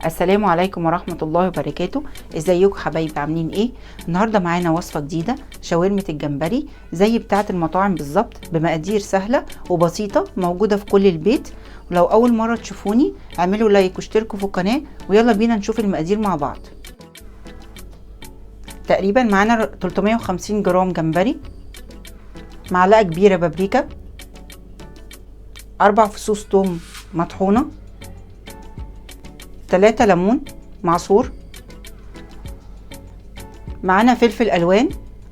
السلام عليكم ورحمة الله وبركاته. ازيكم حبايبي، عاملين ايه؟ النهاردة معانا وصفة جديدة، شاورمة الجمبري زي بتاعة المطاعم بالظبط، بمقادير سهلة وبسيطة موجودة في كل البيت. ولو اول مرة تشوفوني اعملوا لايك واشتركوا في القناة، ويلا بينا نشوف المقادير مع بعض. تقريبا معانا 350 جرام جمبري، معلقة كبيرة بابريكا، 4 فصوص توم مطحونة، 3 ليمون معصور، معانا فلفل الوان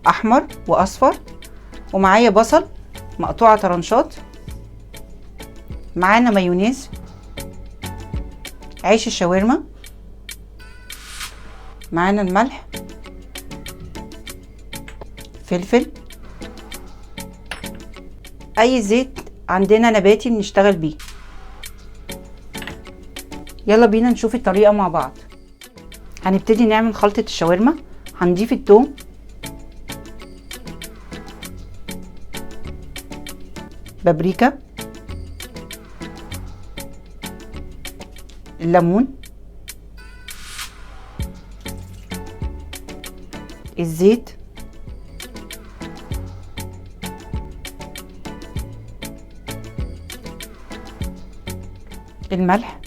احمر واصفر، ومعايا بصل مقطوعه طرنشات، معانا مايونيز، عيش الشاورما، معانا الملح، فلفل، اي زيت عندنا نباتي بنشتغل بيه. يلا بينا نشوف الطريقة مع بعض. هنبتدي نعمل خلطة الشاورما. هنضيف الثوم، بابريكا، الليمون، الزيت، الملح،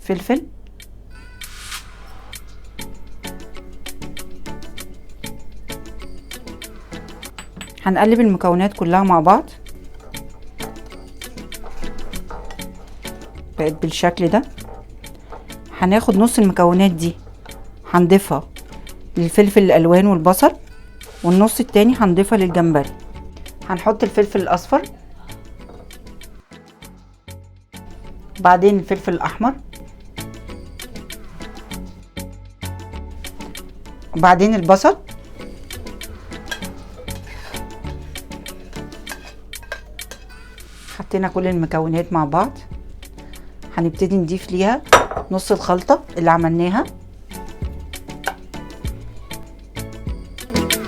فلفل، هنقلب المكونات كلها مع بعض. بقت بالشكل ده. هناخد نص المكونات دي هنضيفها للفلفل الالوان والبصل، والنص التاني هنضيفها للجمبري. هنحط الفلفل الاصفر، بعدين الفلفل الاحمر، وبعدين البصل، حطينا كل المكونات مع بعض. هنبتدي نضيف ليها نص الخلطة اللي عملناها،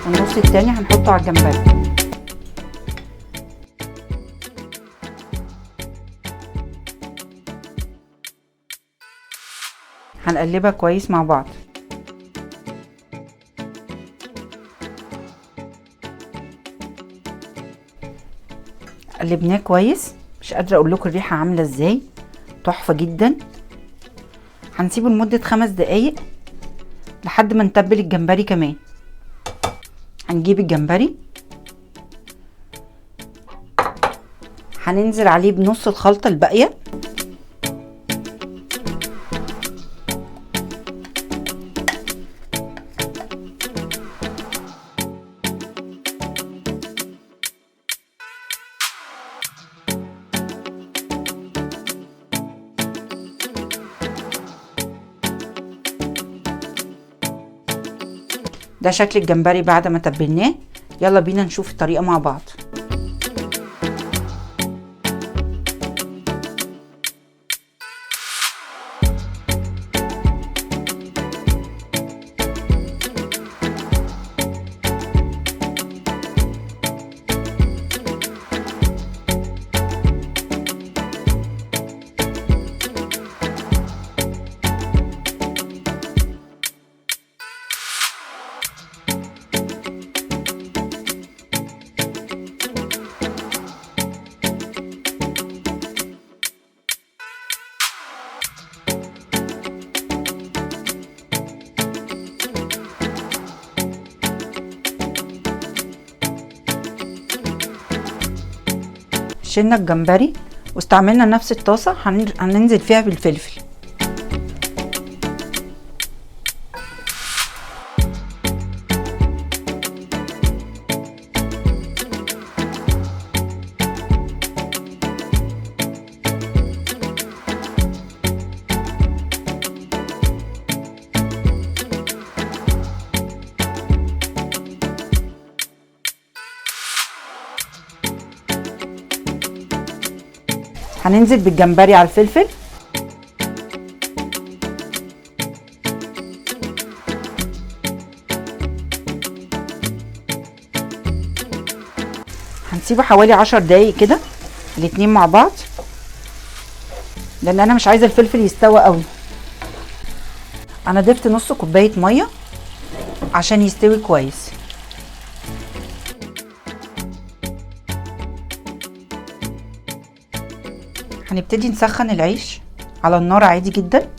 والنص التاني هنحطه على الجمبري. هنقلبها كويس مع بعض. قلبناه كويس، مش قادره اقول لكم الريحه عامله ازاي، تحفه جدا. هنسيبه لمده 5 دقايق لحد ما نتبل الجمبري كمان. هنجيب الجمبري، هننزل عليه بنص الخلطه الباقيه، ده شكل الجمبري بعد ما تبلناه. يلا بينا نشوف الطريقة مع بعض. شلنا الجمبري واستعملنا نفس الطاسة، هننزل فيها بالفلفل. هننزل بالجمبري على الفلفل، هنسيبه حوالي 10 دقايق كده الاتنين مع بعض، لان انا مش عايزه الفلفل يستوى قوي. انا ضفت نص كوبايه ميه عشان يستوي كويس. هنبتدي نسخن العيش على النار عادي جدا.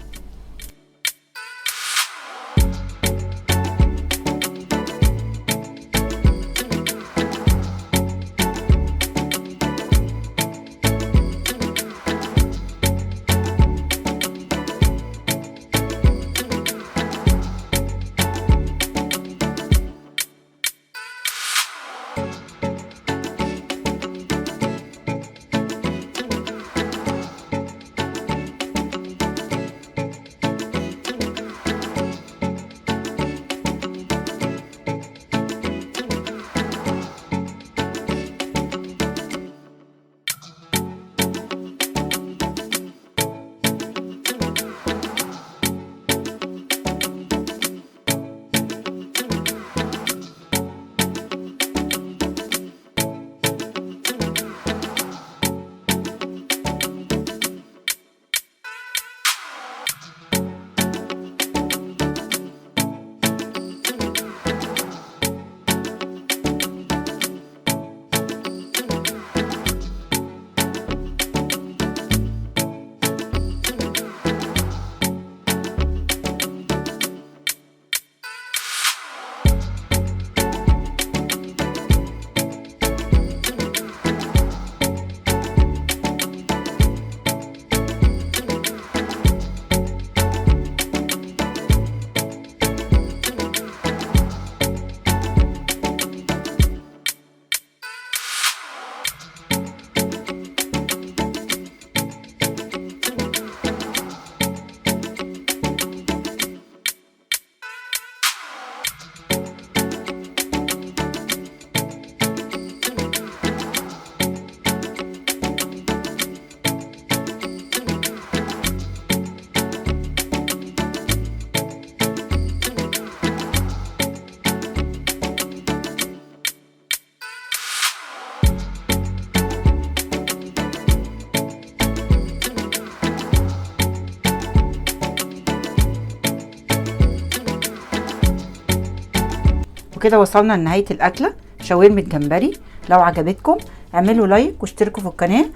وكده وصلنا لنهاية الأكلة، شاورما جمبري. لو عجبتكم اعملوا لايك واشتركوا في القناة